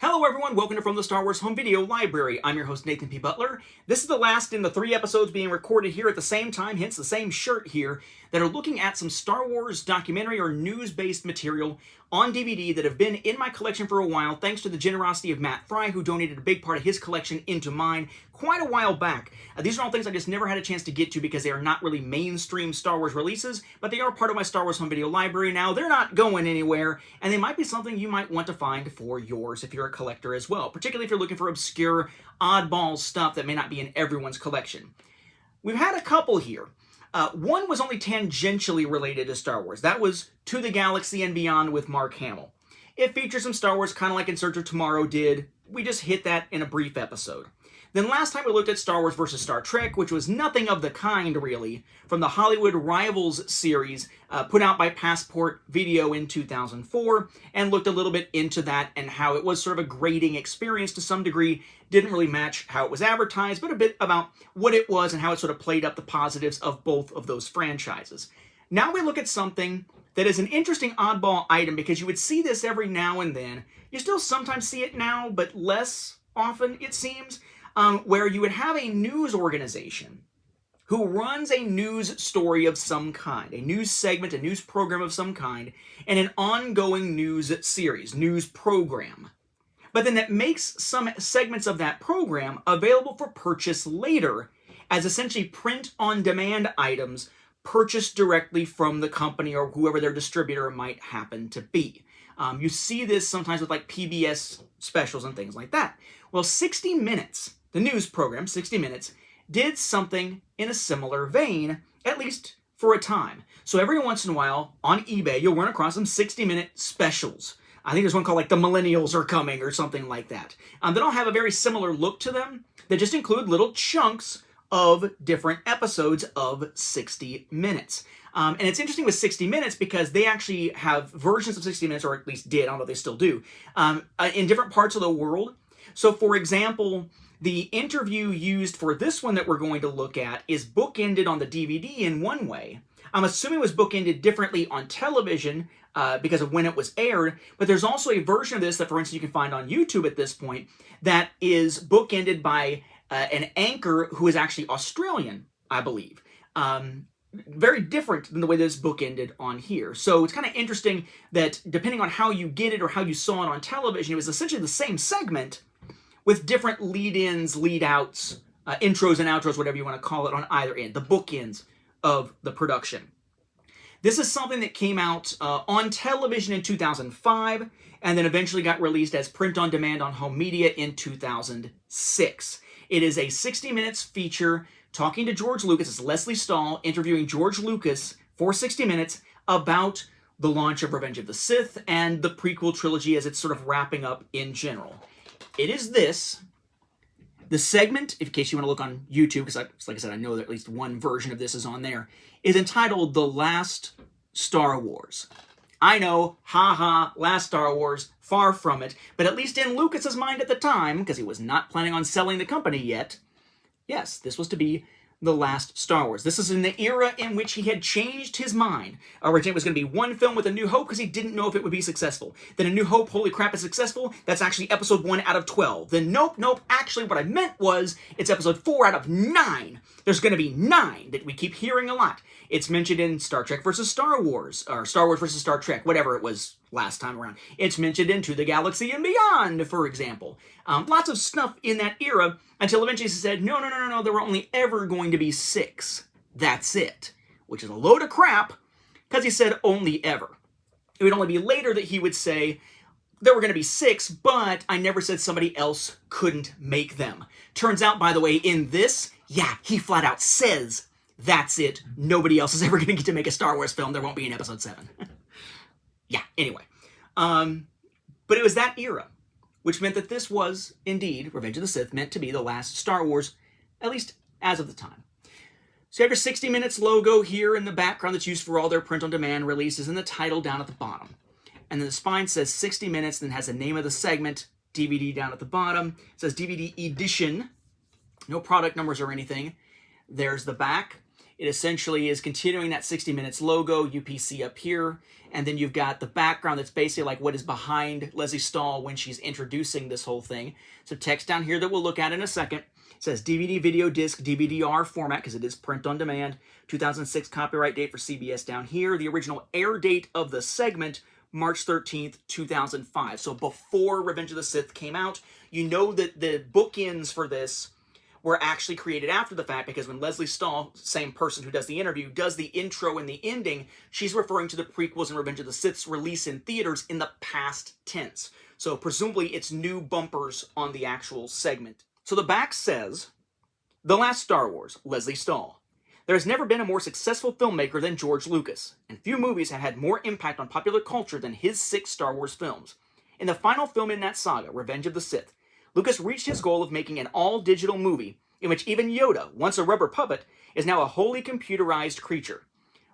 Hello everyone, welcome to From the Star Wars Home Video Library. I'm your host Nathan P. Butler. This is the last in the 3 episodes being recorded here at the same time, hence the same shirt here, that are looking at some Star Wars documentary or news-based material on DVD that have been in my collection for a while, thanks to the generosity of Matt Fry, who donated a big part of his collection into mine quite a while back. These are all things I just never had a chance to get to because they are not really mainstream Star Wars releases, but they are part of my Star Wars Home Video Library now. They're not going anywhere, and they might be something you might want to find for yours if you're a collector as well, particularly if you're looking for obscure, oddball stuff that may not be in everyone's collection. We've had a couple here. One was only tangentially related to Star Wars. That was To the Galaxy and Beyond with Mark Hamill. It features some Star Wars, kind of like In Search of Tomorrow did. We just hit that in a brief episode. Then last time we looked at Star Wars vs. Star Trek, which was nothing of the kind, really, from the Hollywood Rivals series put out by Passport Video in 2004, and looked a little bit into that and how it was sort of a grading experience to some degree. Didn't really match how it was advertised, but a bit about what it was and how it sort of played up the positives of both of those franchises. Now we look at something that is an interesting oddball item because you would see this every now and then. You still sometimes see it now, but less often, it seems. Where you would have a news organization who runs a news story of some kind, a news segment, a news program of some kind, and an ongoing news series, news program. But then that makes some segments of that program available for purchase later as essentially print-on-demand items purchased directly from the company or whoever their distributor might happen to be. You see this sometimes with like PBS specials and things like that. Well, 60 Minutes, the news program, 60 Minutes, did something in a similar vein, at least for a time. So every once in a while, on eBay, you'll run across some 60-minute specials. I think there's one called like The Millennials Are Coming or something like that. That all have a very similar look to them. They just include little chunks of different episodes of 60 Minutes. And it's interesting with 60 Minutes because they actually have versions of 60 Minutes, or at least did, I don't know if they still do, in different parts of the world. So for example, the interview used for this one that we're going to look at is bookended on the DVD in one way. I'm assuming it was bookended differently on television because of when it was aired, but there's also a version of this that, for instance, you can find on YouTube at this point that is bookended by an anchor who is actually Australian, I believe. Very different than the way this book ended on here. So it's kind of interesting that depending on how you get it or how you saw it on television, it was essentially the same segment with different lead-ins, lead-outs, intros and outros, whatever you want to call it, on either end, the bookends of the production. This is something that came out on television in 2005 and then eventually got released as print-on-demand on home media in 2006. It is a 60 Minutes feature talking to George Lucas. It's Leslie Stahl interviewing George Lucas for 60 Minutes about the launch of Revenge of the Sith and the prequel trilogy as it's sort of wrapping up in general. It is this. The segment, in case you want to look on YouTube, because like I said, I know that at least one version of this is on there, is entitled The Last Star Wars. I know, haha, Last Star Wars, far from it, but at least in Lucas's mind at the time, because he was not planning on selling the company yet, yes, this was to be The Last Star Wars. This is in the era in which he had changed his mind. Originally it was going to be one film with A New Hope because he didn't know if it would be successful. Then A New Hope, holy crap, is successful. That's actually episode 1 out of 12. Then nope, actually what I meant was it's episode 4 out of 9. There's going to be 9 that we keep hearing a lot. It's mentioned in Star Trek vs. Star Wars, or Star Wars vs. Star Trek, whatever it was last time around. It's mentioned in To the Galaxy and Beyond, for example. Lots of stuff in that era, until eventually he said, no, there were only ever going to be 6. That's it. Which is a load of crap, because he said only ever. It would only be later that he would say, there were going to be 6, but I never said somebody else couldn't make them. Turns out, by the way, in this, yeah, he flat out says, that's it. Nobody else is ever going to get to make a Star Wars film. There won't be an episode 7. Yeah, anyway. But it was that era, which meant that this was, indeed, Revenge of the Sith, meant to be the last Star Wars, at least as of the time. So you have your 60 Minutes logo here in the background that's used for all their print-on-demand releases, and the title down at the bottom. And then the spine says 60 Minutes, and then has the name of the segment, DVD down at the bottom. It says DVD edition. No product numbers or anything. There's the back. It essentially is continuing that 60 Minutes logo, UPC up here, and then you've got the background that's basically like what is behind Lesley Stahl when she's introducing this whole thing. So text down here that we'll look at in a second. It says DVD, video disc, DVD-R format, because it is print on demand. 2006 copyright date for CBS down here. The original air date of the segment, March 13th, 2005. So before Revenge of the Sith came out. You know that the bookends for this were actually created after the fact, because when Lesley Stahl, same person who does the interview, does the intro and the ending, she's referring to the prequels and Revenge of the Sith's release in theaters in the past tense. So presumably it's new bumpers on the actual segment. So the back says, "The Last Star Wars, Lesley Stahl. There has never been a more successful filmmaker than George Lucas, and few movies have had more impact on popular culture than his 6 Star Wars films. In the final film in that saga, Revenge of the Sith, Lucas reached his goal of making an all-digital movie in which even Yoda, once a rubber puppet, is now a wholly computerized creature.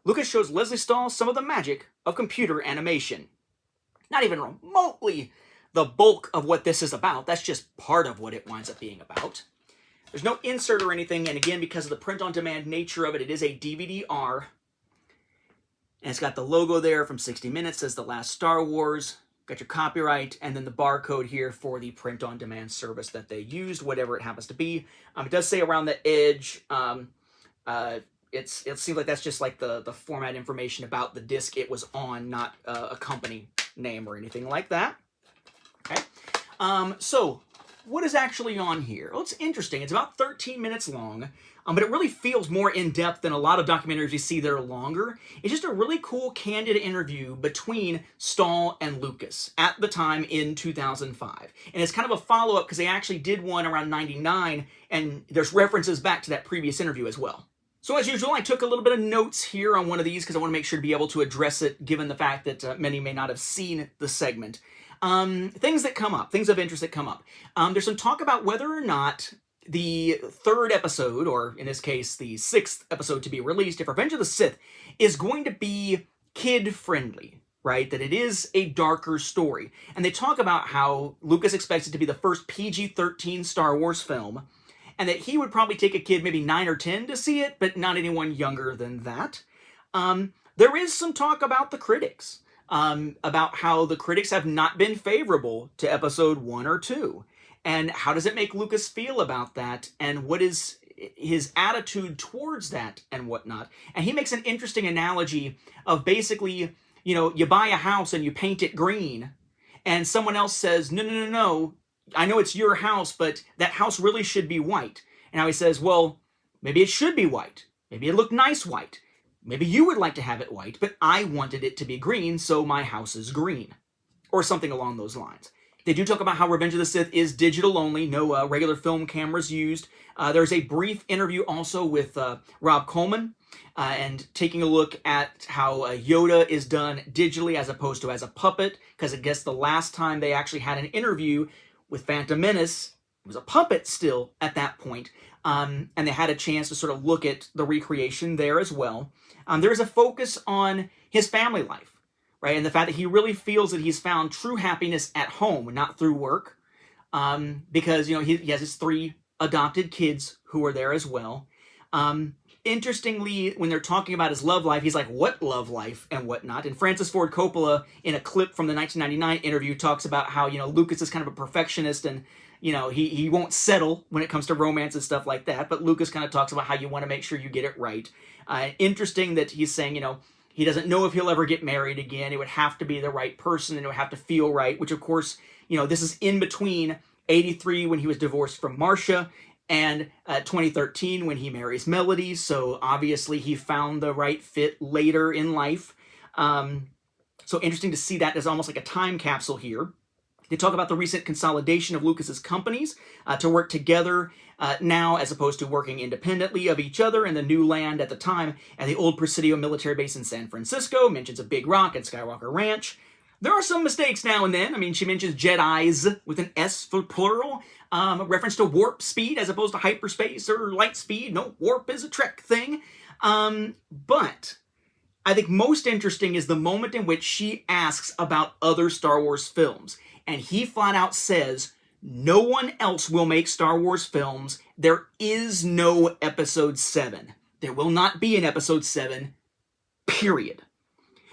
Lucas shows Lesley Stahl some of the magic of computer animation." Not even remotely the bulk of what this is about. That's just part of what it winds up being about. There's no insert or anything, and again, because of the print-on-demand nature of it, it is a DVD-R. And it's got the logo there from 60 Minutes, says The Last Star Wars. Got your copyright, and then the barcode here for the print-on-demand service that they used, whatever it happens to be. It does say around the edge. It seems like that's just like the format information about the disc it was on, not a company name or anything like that. Okay. So what is actually on here? Well, it's interesting. It's about 13 minutes long. But it really feels more in-depth than a lot of documentaries you see that are longer. It's just a really cool, candid interview between Stahl and Lucas at the time in 2005. And it's kind of a follow-up because they actually did one around 99, and there's references back to that previous interview as well. So as usual, I took a little bit of notes here on one of these because I want to make sure to be able to address it, given the fact that many may not have seen the segment. Things that come up, things of interest that come up. There's some talk about whether or not the 3rd episode, or in this case, the 6th episode to be released, if Revenge of the Sith, is going to be kid-friendly, right? That it is a darker story. And they talk about how Lucas expects it to be the first PG-13 Star Wars film, and that he would probably take a kid maybe 9 or 10 to see it, but not anyone younger than that. There is some talk about the critics, about how the critics have not been favorable to episode 1 or 2. And how does it make Lucas feel about that? And what is his attitude towards that and whatnot? And he makes an interesting analogy of basically, you know, you buy a house and you paint it green, and someone else says, no, I know it's your house, but that house really should be white. And now he says, well, maybe it should be white. Maybe it looked nice white. Maybe you would like to have it white, but I wanted it to be green, so my house is green. Or something along those lines. They do talk about how Revenge of the Sith is digital only, no regular film cameras used. There's a brief interview also with Rob Coleman, and taking a look at how Yoda is done digitally as opposed to as a puppet, because I guess the last time they actually had an interview with Phantom Menace, it was a puppet still at that point, and they had a chance to sort of look at the recreation there as well. There's a focus on his family life. Right, and the fact that he really feels that he's found true happiness at home, not through work, because, you know, he has his 3 adopted kids who are there as well. Interestingly, when they're talking about his love life, he's like, what love life and whatnot? And Francis Ford Coppola, in a clip from the 1999 interview, talks about how, you know, Lucas is kind of a perfectionist and, you know, he won't settle when it comes to romance and stuff like that. But Lucas kind of talks about how you want to make sure you get it right. Interesting that he's saying, you know, he doesn't know if he'll ever get married again. It would have to be the right person, and it would have to feel right, which, of course, you know, this is in between 83 when he was divorced from Marcia and 2013 when he marries Melody. So obviously he found the right fit later in life. So interesting to see that as almost like a time capsule here. They talk about the recent consolidation of Lucas's companies to work together now as opposed to working independently of each other in the new land at the time at the old Presidio military base in San Francisco, mentions a Big Rock and Skywalker Ranch. There are some mistakes now and then. I mean, she mentions Jedis with an S for plural, a reference to warp speed as opposed to hyperspace or light speed. No, warp is a Trek thing. But I think most interesting is the moment in which she asks about other Star Wars films. And he flat out says, no one else will make Star Wars films. There is no Episode 7. There will not be an episode 7, period.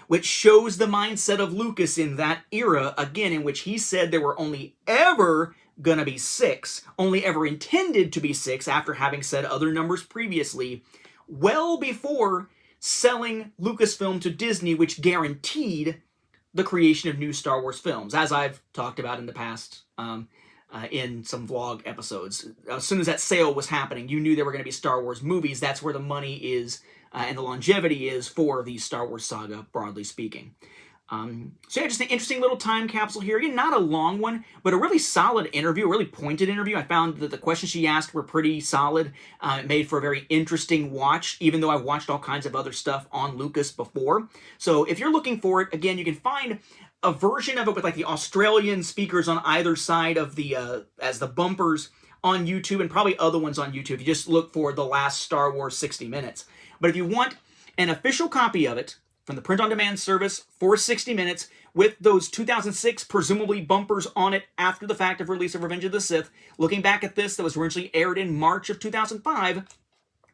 Which shows the mindset of Lucas in that era, again, in which he said there were only ever gonna be 6, only ever intended to be 6, after having said other numbers previously, well before selling Lucasfilm to Disney, which guaranteed the creation of new Star Wars films, as I've talked about in the past in some vlog episodes. As soon as that sale was happening, you knew there were going to be Star Wars movies. That's where the money is and the longevity is for the Star Wars saga, broadly speaking. So yeah, just an interesting little time capsule here. Again, not a long one, but a really solid interview, a really pointed interview. I found that the questions she asked were pretty solid. It made for a very interesting watch, even though I've watched all kinds of other stuff on Lucas before. So if you're looking for it, again, you can find a version of it with like the Australian speakers on either side of the, as the bumpers on YouTube, and probably other ones on YouTube. You just look for The Last Star Wars 60 Minutes. But if you want an official copy of it, from the print-on-demand service for 60 minutes with those 2006 presumably bumpers on it after the fact of release of Revenge of the Sith. Looking back at this, that was originally aired in March of 2005,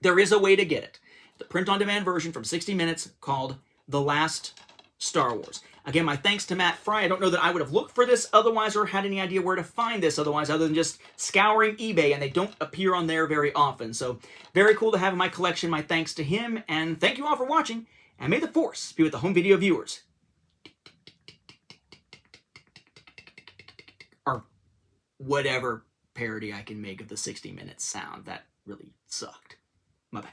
there is a way to get it. The print-on-demand version from 60 minutes called The Last Star Wars. Again, my thanks to Matt Fry. I don't know that I would have looked for this otherwise or had any idea where to find this otherwise other than just scouring eBay, and they don't appear on there very often. So very cool to have in my collection. My thanks to him, and thank you all for watching. And may the Force be with the home video viewers. Or whatever parody I can make of the 60 Minutes sound. That really sucked. My bad.